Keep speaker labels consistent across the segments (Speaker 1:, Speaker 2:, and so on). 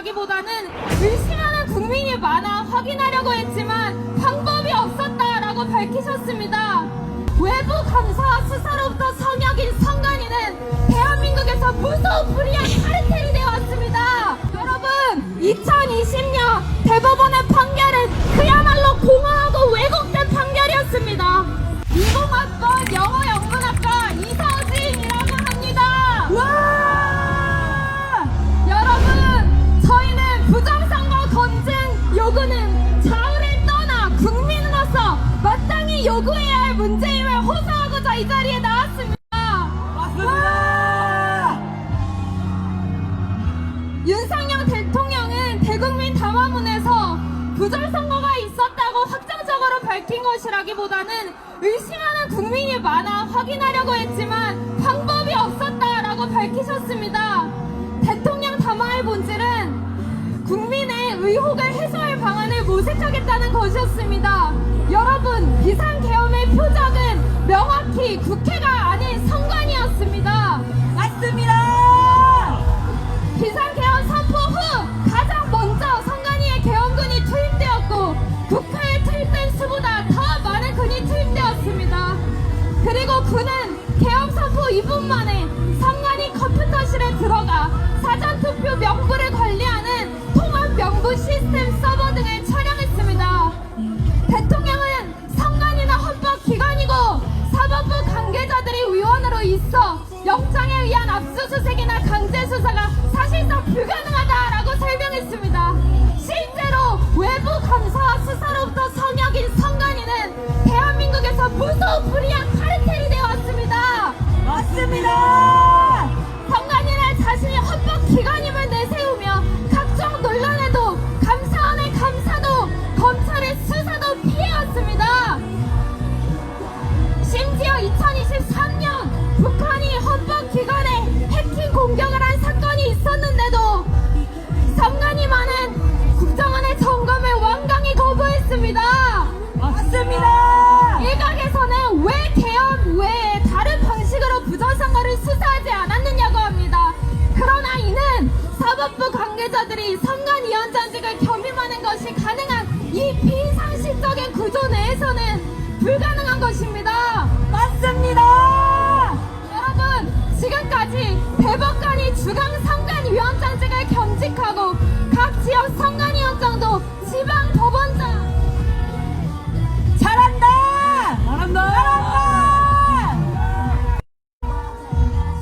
Speaker 1: 것이라기보다는 의심하는 국민이 많아 확인하려고 했지만 방법이 없었다라고 밝히셨습니다. 외부 감사와 수사로부터 성역인 성관이는 대한민국에서 무서운 불의한 카르텔이 되어왔습니다. 여러분, 2020년 대법원의 판결은 그야말로 공허하고 왜곡된 판결이었습니다. 20학번 영어영문학과 이서진이라고 합니다.
Speaker 2: 와!
Speaker 1: 여러분, 저희는 부정선거 검증 요구는 자의를 떠나 국민으로서 마땅히 요구해야 할 문제임을 호소하고자 이 자리에 나왔습니다.
Speaker 2: 맞습니다!
Speaker 1: 윤석열 대통령은 대국민 담화문에서 부정선거가 있었다고 확정적으로 밝힌 것이라기보다는 의심하는 국민이 많아 확인하려고 했지만 방법이 없었다라고 밝히셨습니다. 대통령 담화의 본질은 국민의 의혹을 해소할 방안을 모색하겠다는 것이었습니다. 여러분, 비상계엄의 표적은 명확히 국회가 아닌 선관위였습니다.
Speaker 2: 맞습니다!
Speaker 1: 비상계엄 선포 후 가장 먼저 선관위에 계엄군이 투입되었고 국회에 투입된 수보다 더 많은 군이 투입되었습니다. 그리고 군은 계엄 선포 2분 만에 선관위 컴퓨터실에 들어가 사전투표 명부를 관리하는 통합 명부 시스템 서버 등을 촬영했습니다. 대통령은 선관위는 헌법기관이고 사법부 관계자들이 위원으로 있어 영장에 의한 압수수색이나 강제수사가 사실상 불가능하다라고 설명했습니다. 실제로 외부 감사와 수사로부터 성역인 선관위는 대한민국에서 무서운 불의한 카르텔이 되어왔습니다.
Speaker 2: 맞습니다!
Speaker 1: 선관위는 자신이 헌법기관임을 내세우며 각종 논란에도 감사원의 감사도 검찰의 수사도 피해왔습니다. 심지어 2023년 북한이 헌법기관에 해킹 공격을 한 사건이 있었는데도 선관위만은 국정원의 점검을 완강히 거부했습니다.
Speaker 2: 맞습니다!
Speaker 1: 일각에서는 왜 계엄 외에 다른 방식으로 부정선거를 수사하지 않았느냐고 합니다. 그러나 이는 사법부 관계자들이 선관위원장직을 겸임하는 것이 가능한 이 비상식적인 구조 내에서는 불가능한 것입니다.
Speaker 2: 맞습니다!
Speaker 1: 여러분, 지금까지 대법관이 중앙선관위원장직을 겸직하고 각 지역 선관위원장도 지방법원장
Speaker 2: 잘한다! 잘한다!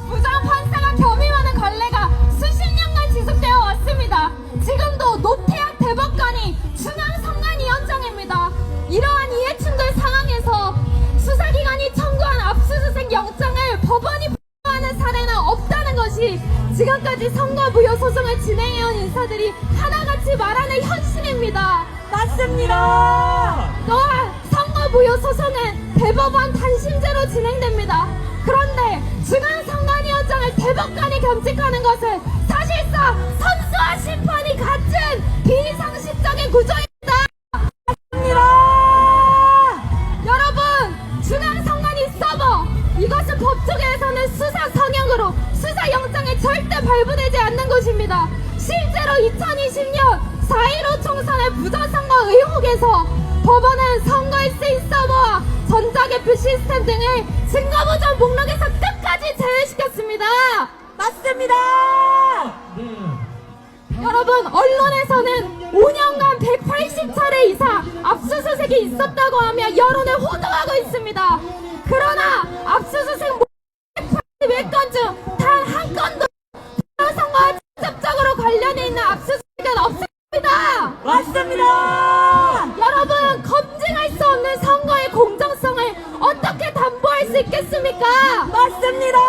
Speaker 1: 부장판사가 겸임하는 관례가 수십 년간 지속되어 왔습니다. 지금도 노태학 대법관이 중앙선관위원장입니다. 이러한 이해충돌 상황에서 수사기관이 청구한 압수수색 영장을 법원이 부여하는 사례는 없다는 것이 지금까지 선거무효소송을 진행해온 인사들이 하나같이 말하는 현실입니다.
Speaker 2: 맞습니다!
Speaker 1: 또한 선거무효소송은 대법원 단심제로 진행됩니다. 그런데 중앙선관위원장을 대법관이 겸직하는 것은 사실상 선수와 심판이 같은 비상식적인 구조입니다. 여러분, 중앙선관위 서버, 이것은 법조계에서는 수사 성역으로 수사 영장이 절대 발부되지 않는 곳입니다. 실제로 2020년 4.15 총선의 부정선거 의혹에서 법원은 선거에 쓰인 서버와 전자개표 시스템 등을 증거보전 목록에서 끝까지 제외시켰습니다.
Speaker 2: 맞습니다!
Speaker 1: 여러분, 언론에서는 5년간 180차례 이상 압수수색이 있었다고 하며 여론을 호도하고 있습니다. 그러나 압수수색 181건 중 단 한 건도 선거와 직접적으로 관련해 있는 압수수색은 없습니다.
Speaker 2: 맞습니다!
Speaker 1: 여러분, 검증할 수 없는 선거의 공정성을 어떻게 담보할 수 있겠습니까?
Speaker 2: 맞습니다!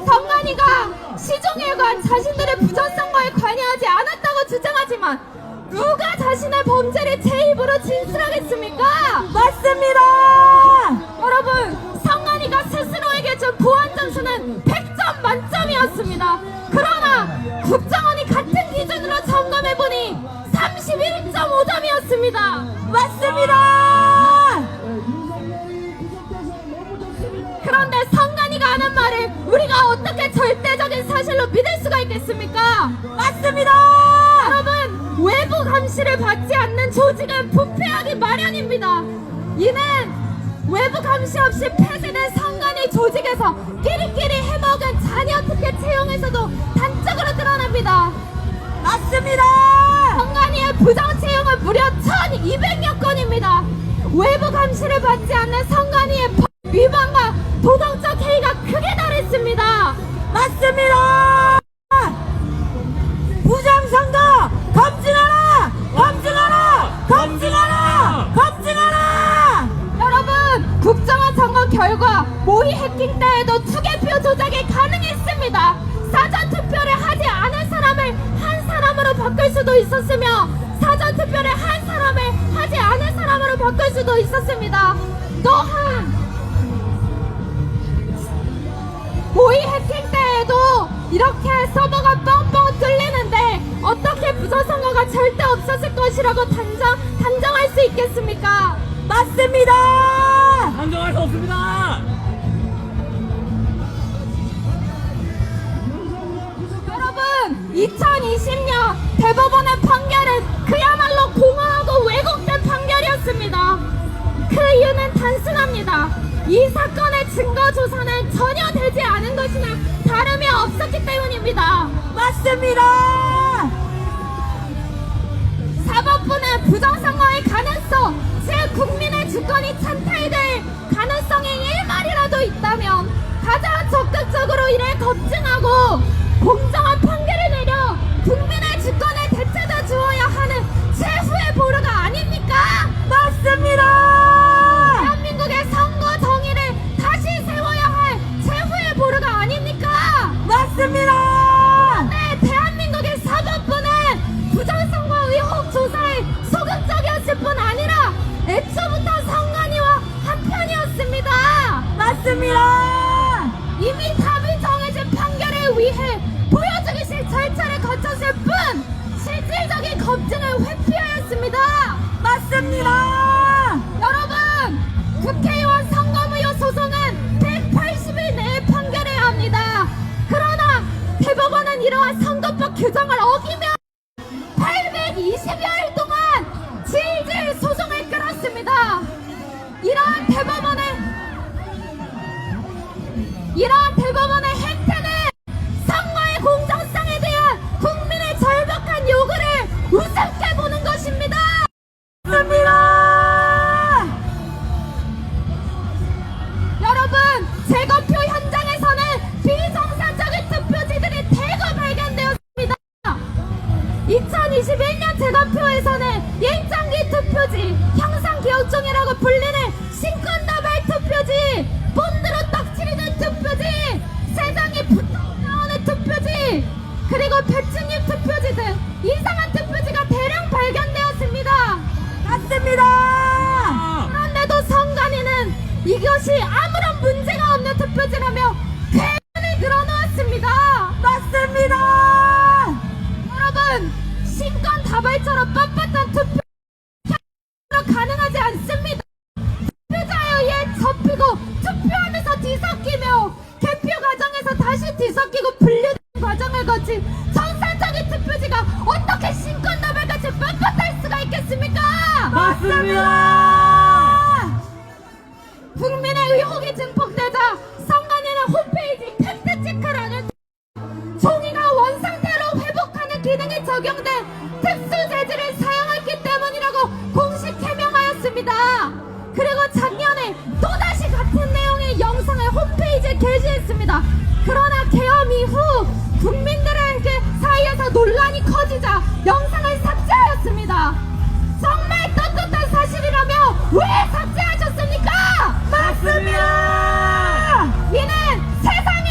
Speaker 1: 선관위가 시종일관 자신들의 부정선거에 관여하지 않았다고 주장하지만 누가 자신의 범죄를 제 입으로 진술하겠습니까?
Speaker 2: 맞습니다!
Speaker 1: 여러분, 선관위가 스스로에게 준 보안 점수는 100점 만점이었습니다. 그러나 국정원이 같은 기준으로 점검해보니 31.5점이었습니다.
Speaker 2: 맞습니다!
Speaker 1: 그런데 선관위가 하는 말을 우리가 어떻게 절대적인 사실로 믿을 수가 있겠습니까?
Speaker 2: 맞습니다!
Speaker 1: 감시를 받지 않는 조직은 부패하기 마련입니다. 이는 외부 감시 없이 폐쇄된 선관위 조직에서 끼리끼리 해먹은 자녀 특혜 채용에서도 단적으로 드러납니다.
Speaker 2: 맞습니다.
Speaker 1: 선관위의 부정 채용은 무려 1200여 건입니다. 외부 감시를 받지 않는 선관위의 법 위반과 도덕적 해이가 크게 달했습니다.
Speaker 2: 맞습니다. 부정선거 검증하라! 검증하라! 검증하라! 검증하라!
Speaker 1: 여러분, 국정원 선거 결과 모의 해킹 때에도 투개표 조작이 가능했습니다. 사전 투표를 하지 않은 사람을 한 사람으로 바꿀 수도 있었으며 사전 투표를 한 사람을 하지 않은 사람으로 바꿀 수도 있었습니다. 또한 모의 해킹 때에도 이렇게 서버가 뻥뻥 뚫리는데 어떻게 부정선거가 절대 없었을 것이라고 단정할 수 있겠습니까?
Speaker 2: 맞습니다.
Speaker 3: 단정할 수 없습니다.
Speaker 1: 여러분, 2020년 대법원의 판결은 그야말로 공허하고 왜곡된 판결이었습니다. 그 이유는 단순합니다. 이 사건의 증거 조사는 전혀 되지 않은 것이나 다름이 없었기 때문입니다.
Speaker 2: 맞습니다.
Speaker 1: 사법부는 부정선거의 가능성, 즉 국민의 주권이 찬탈될 가능성이 일말이라도 있다면 가장 적극적으로 이를 검증하고 공정한 판결을 내려 국민의 주권을 되찾아 주어야 하는 최후의 보루가 아닙니까?
Speaker 2: 맞습니다.
Speaker 1: 대한민국의 선거 정의를 다시 세워야 할 최후의 보루가 아닙니까?
Speaker 2: 맞습니다.
Speaker 1: 네, 대한민국의 사법부는 부정선거 의혹 조사에 소극적이었을 뿐 아니라 애초부터 선관위와 한편이었습니다.
Speaker 2: 맞습니다.
Speaker 1: 이미 답이 정해진 판결을 위해 보여주기식 절차를 거쳤을 뿐 실질적인 검증을 회피하였습니다.
Speaker 2: 맞습니다.
Speaker 1: 여러분, 국회의원 선거무효 소송은 180일 내에 판결해야 합니다. 그러나 대법원은 이러한 선거법 규정을 어기며 820여일 동안 질질 소송을 끌었습니다. 이러한 대법원의 행태는 선거의 공정성에 대한 국민의 절박한 요구를 우습게 보는 것입니다.
Speaker 2: 맞습니다.
Speaker 1: 여러분, 재검표 현장에서는 비정상적인 투표지들이 대거 발견되었습니다. 2021년 재검표에서는 일장기 투표지, 형상기억종이라고 불리는 신권다발 투표지, 본드로 떡칠이는 투표지, 세장이 붙어 나오는 투표지, 그리고 배춧잎 투표지 등 이상한 투표지가 대량 발견되었습니다.
Speaker 2: 맞습니다.
Speaker 1: 그런데도 선관위는 이것이 아무런 문제가 없는 투표지라며 괴문을 늘어놓았습니다.
Speaker 2: 맞습니다.
Speaker 1: 여러분, 신권 다발처럼 빳빳한 투표 가능하지 않습니다. 투표자에 의해 접히고 투표하면서 뒤섞이며 개표 과정에서 다시 뒤섞이고 분류되는 과정을 거친 정상적인 투표지가 어떻게 신권 다발같이 빳빳할 수가 있겠습니까?
Speaker 2: 맞습니다.
Speaker 1: 국민의 의혹이 증폭되자 선관위는 홈페이지 팩트 체크라는 종이가 원상태로 회복하는 기능이 적용된 특수 재질을 사용했기 때문이라고 공식 해명하였습니다. 그리고 작년에 또다시 같은 내용의 영상을 홈페이지에 게시했습니다. 그러나 개엄 이후 국민들에게 사이에서 논란이 커지자 영상을 삭제하였습니다. 정말 떳떳한 사실이라며 왜 삭제하셨습니까?
Speaker 2: 맞습니다.
Speaker 1: 이는 세상에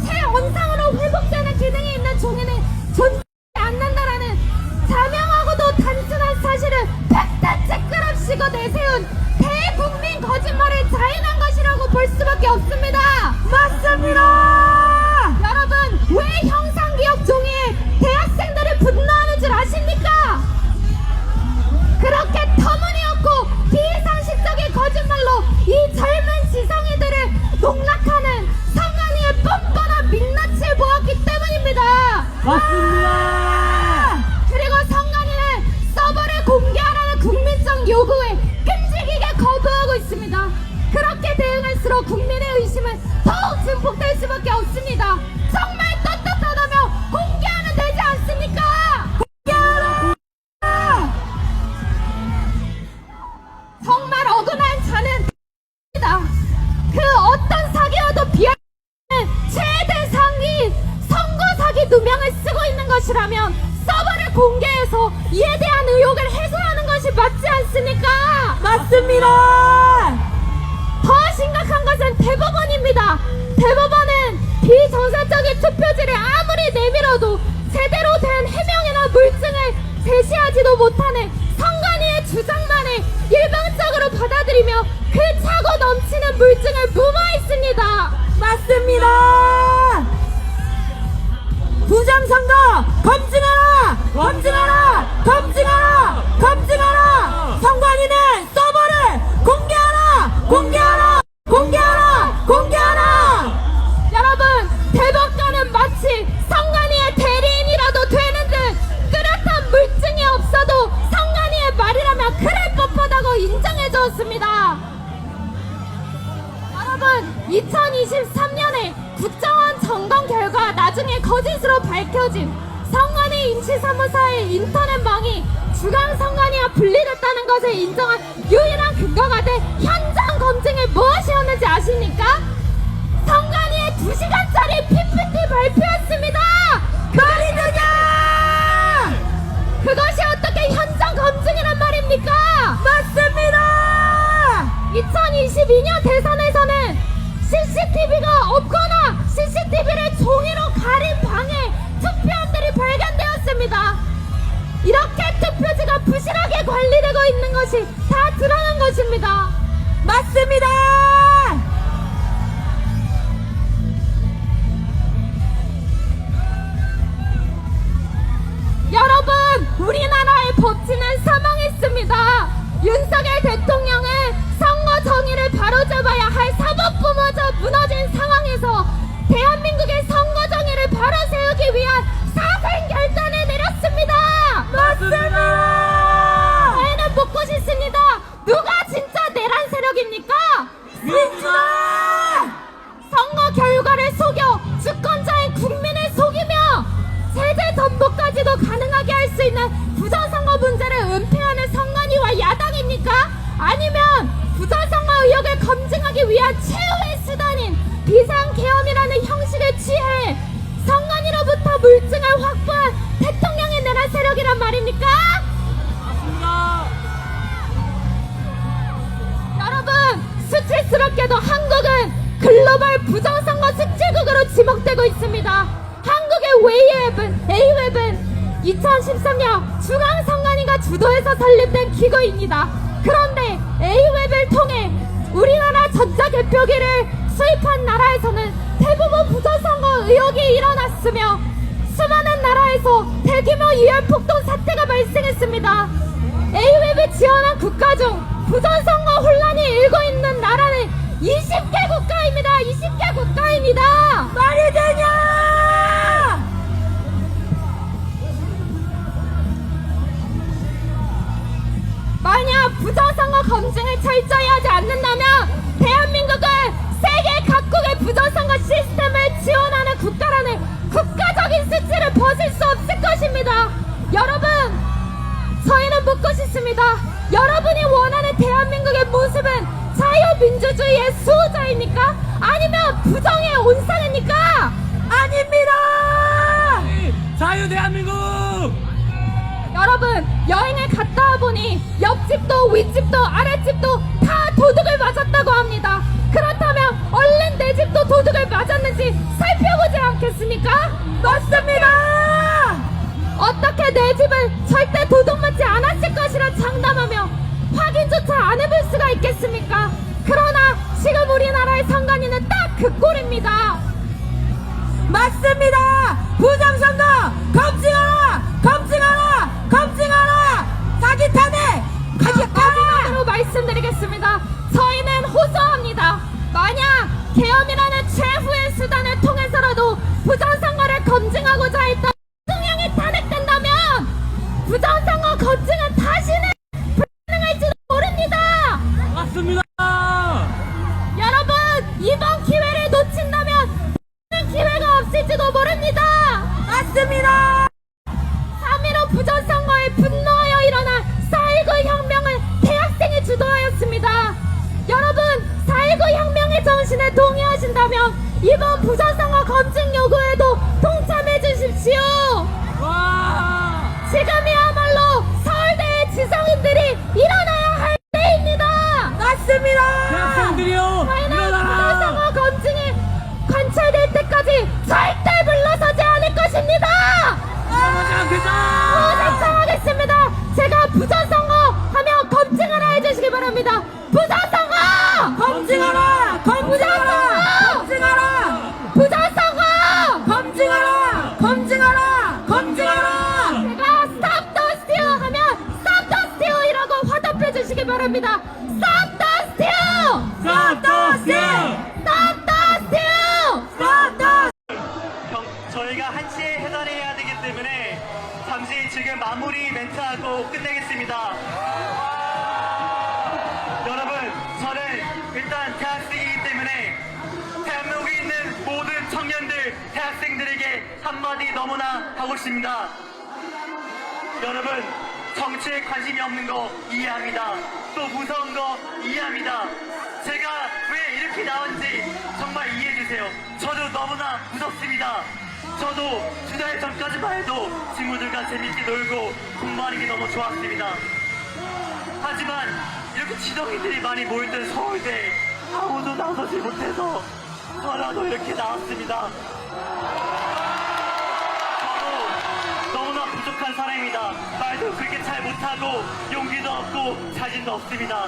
Speaker 1: 새 원상으로 회복되는 기능이 있는 종이는 존재하지 않는다라는 자명하고도 단순한 사실을 팩트체크 없이고 내세운 대국민 거짓말을 자인한 것이라고 볼 수밖에 없습니다.
Speaker 2: 맞습니다.
Speaker 1: 여러분, 왜 형상기억 종이에 대학생들이 분노하는 줄 아십니까? 그렇게 터무니없고 비상식적인 거짓말로 이 젊은 지성이들을 농락하는 선관위의 뻔뻔한 민낯을 보았기 때문입니다.
Speaker 2: 맞습니다.
Speaker 1: 그리고 선관위는 서버 수밖에 없습니다. 정말 떳떳하다면 공개하면 되지 않습니까? 정말 억울한 자는 그 어떤 사기와도 비하는 최대 사기 선거 사기 누명을 쓰고 있는 것이라면 서버를 공개해서 이에 대한 의혹을 해소하는 것이 맞지 않습니까?
Speaker 2: 맞습니다.
Speaker 1: 더 심각한 것은 대법원입니다. 대법원은 비정상적인 투표지를 아무리 내밀어도 제대로 된 해명이나 물증을 제시하지도 못하는 선관위의 주장만을 일방적으로 받아들이며 그 차고 넘치는 물증을 무마했습니다.
Speaker 2: 맞습니다. 부정선거 검증하라! 검증하라! 검증하라! 검증하라! 선관위는 서버를 공개하라! 공개하라! 공개하라! 공개하라!
Speaker 1: 여러분, 대법관은 마치 선관위의 대리인이라도 되는 듯 뚜렷한 물증이 없어도 선관위의 말이라면 그럴 법하다고 인정해 주었습니다. 여러분, 2023년에 국정원 점검 결과 나중에 거짓으로 밝혀진 선관위 임시사무소의 인터넷망이 주간 선관위와 분리됐다는 것을 인정한 유일한 근거가 돼 현장 검증을 무엇이었는지 아십니까? 선관위의 2시간짜리 PPT 발표였습니다.
Speaker 2: 말이 되냐!
Speaker 1: 그것이 어떻게 현장 검증이란 말입니까?
Speaker 2: 맞습니다.
Speaker 1: 2022년 대선에서는 CCTV가 없거나 CCTV를 종이로 가린 방에 투표함들이 발견되었습니다. 이렇게 투표지가 부실하게 관리되고 있는 것이 다 드러난 것입니다.
Speaker 2: 맞습니다.
Speaker 1: 여러분, 우리나라의 법치는 사망했습니다. 윤석열 대통령은 선거 정의를 바로잡아야 할 사법부마저 무너진 상황에서 대한민국의 선거 정의를 바로 세우기 위한 사생 결단을 내렸습니다.
Speaker 2: 맞습니다.
Speaker 1: 저희는 묻고 싶습니다. 누가 진짜 내란 세력입니까?
Speaker 2: 민주당!
Speaker 1: 선거 결과를 속여 주권자인 국민을 속이며 세제 전복까지도 가능하게 할 수 있는 부정선거 문제를 은폐하는 선관위와 야당입니까? 아니면 부정선거 의혹을 검증하기 위한 최후의 수단인 비상계엄이라는 형식을 취해 선관위로부터 물증을 확보한 대통령의 내란 세력이란 말입니까? 여러분, 수치스럽게도 한국은 글로벌 부정선거 숙질국으로 지목되고 있습니다. 한국의 A웹은 2013년 중앙선관위가 주도해서 설립된 기구입니다. 그런데 A웹을 통해 우리나라 전자개표기를 수입한 나라에서는 대부분 부정선거 의혹이 일어났으며 수많은 나라에서 대규모 유혈폭동 사태가 발생했습니다. A웹을 지원한 국가 중 부정선거 혼란이 일고 있는 나라는 20개 국가입니다. 20개 국가입니다.
Speaker 2: 말이 되냐!
Speaker 1: 만약 부정선거 검증을 철저히 하지 않는다면 대한민국은 세계 각국의 부정선거 시스템을 지원하는 국가라는 국가적인 수치를 벗을 수 없을 것입니다. 여러분, 저희는 묻고 싶습니다. 여러분이 원하는 대한민국의 모습은 자유민주주의의 수호자입니까? 아니면 부정의 온상입니까?
Speaker 2: 아닙니다!
Speaker 3: 자유 대한민국!
Speaker 1: 여러분, 여행을 갔다 와보니 옆집도 윗집도 아랫집도 다 도둑을 맞았다고 합니다. 그렇다면 얼른 내 집도 도둑을 맞았는지 살펴보지 않겠습니까?
Speaker 2: 맞습니다!
Speaker 1: 어떻게 내 집을 절대 도둑 맞지 않았을 것이라 장담하며 확인조차 안 해볼 수가 있겠습니까? 그러나 지금 우리나라의 선관위는 딱 그 꼴입니다.
Speaker 2: 맞습니다! 부정선거 검증하라! 검증하라! 검증하라! 사기 탄핵!
Speaker 1: 마지막으로 말씀드리겠습니다. 저희는 호소합니다. 만약 계엄이라는 최후의 수단을 통해서라도 부정선거를 검증하고자 했던 대통령이 탄핵된다면 부정선거 검증은 다시는 불가능할지도 모릅니다.
Speaker 3: 맞습니다!
Speaker 1: 여러분, 이번 기회를 놓친다면
Speaker 2: 맞습니다.
Speaker 1: 3.15 부정선거에 분노하여 일어난 4.19 혁명을 대학생이 주도하였습니다. 여러분, 4.19 혁명의 정신에 동의하신다면 이번 부정선거 검증 요구에도 동참해 주십시오. 지금이야말로 서울대의 지성인들이 일어나야 할 때입니다.
Speaker 2: 맞습니다.
Speaker 3: 대학생들이요
Speaker 1: 저희는
Speaker 3: 일어나라.
Speaker 1: 부정선거 검증이 관철될 때까지 절대 물러서지 않을 것입니다.
Speaker 3: 일어나지 않겠다.
Speaker 1: 작성하겠습니다. 제가 부정선거 하면 검증하라 해주시기 바랍니다. 부정선거!
Speaker 2: 검증하라. 검증하라. 검증하라.
Speaker 1: 부정선거!
Speaker 2: 검증하라. 검증하라. 검증하라.
Speaker 1: 제가 Stop the Steal 하면 Stop the Steal이라고 화답해 주시기 바랍니다. Stop the Steal!
Speaker 3: Stop the steal.
Speaker 1: Stop the Steal!
Speaker 2: Stop the
Speaker 4: 저희가 1시에 해산해야 되기 때문에 잠시 지금 마무리 멘트하고 끝내겠습니다. 여러분, 저는 일단 대학생이기 때문에 대한민국에 있는 모든 청년들, 대학생들에게 한마디 너무나 하고 싶습니다. 여러분, 정치에 관심이 없는 거 이해합니다. 또 무서운 거 이해합니다. 제가 왜 이렇게 나온지 정말 이해해주세요. 저도 너무나 무섭습니다. 저도 2달 전까지만 해도 친구들과 재밌게 놀고 공부하는 게 너무 좋았습니다. 하지만 이렇게 지성인들이 많이 모였던 서울대 아무도 나서지 못해서 저라도 이렇게 나왔습니다. 저도 너무나 부족한 사람입니다. 말도 그렇게 잘 못하고 용기도 없고 자신도 없습니다.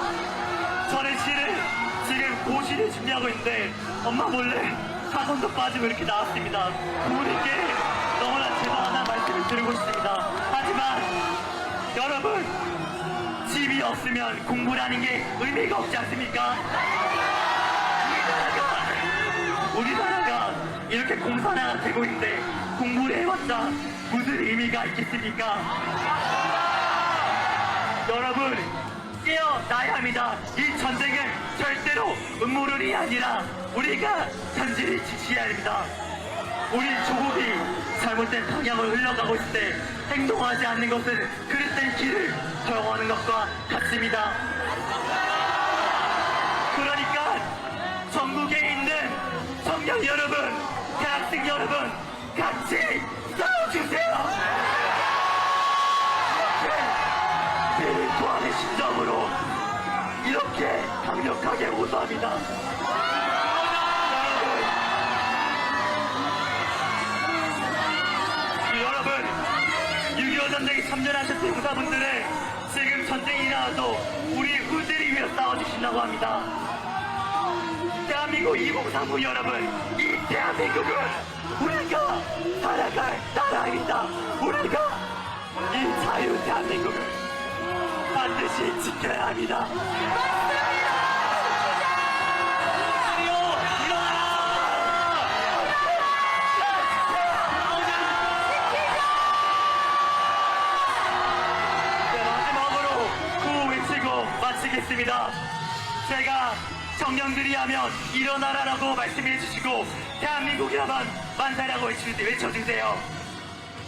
Speaker 4: 저는 실은 지금 고시를 준비하고 있는데 엄마 몰래 학원도 빠지고 이렇게 나왔습니다. 부모님께 너무나 죄송하다는 말씀을 드리고 싶습니다. 하지만 여러분, 집이 없으면 공부라는 게 의미가 없지 않습니까? 우리나라가 이렇게 공산화가 되고 있는데 공부를 해봤자 무슨 의미가 있겠습니까? 여러분, 깨어나야 합니다. 이 전쟁은 절대로 음모론이 아니라 우리가 현실을 지켜야 합니다. 우리 조국이 잘못된 방향을 흘러가고 있을 때 행동하지 않는 것은 그릇된 길을 허용하는 것과 같습니다. 그러니까 전국에 있는 청년 여러분, 대학생 여러분, 같이 싸워주세요. 피를 토하는 심정으로 이렇게 강력하게 호소합니다. 여러분, 6.25 전쟁에 참전하셨던 부사분들은 지금 전쟁이 나와도 우리 후대를 위해 싸워주신다고 합니다. 대한민국 2039 여러분, 이 대한민국은 우리가 살아갈 나라입니다. 우리가 이 자유 대한민국을 반드시 지켜야 합니다. 네, 마지막으로 구호 외치고 마치겠습니다. 제가 청년들이 하면 일어나라라고 말씀해 주시고 대한민국이라면 만세라고 외쳐주세요.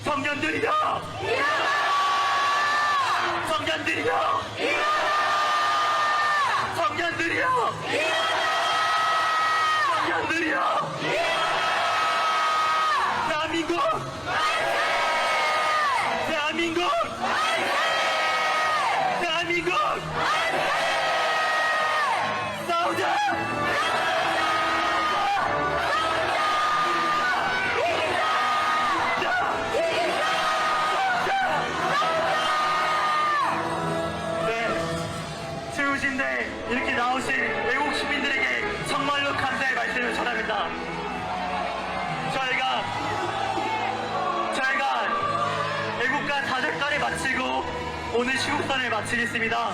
Speaker 4: 청년들이여! 청년들이여! 청년들이여! 청년들이여! 대한민국! 대한민국! 대한민국! 싸우자! 채우신데 이렇게 나오신 외국 시민들에게 정말로 감사의 말씀을 전합니다. 저희가 애국가 4절까지 마치고 오늘 시국선을 마치겠습니다.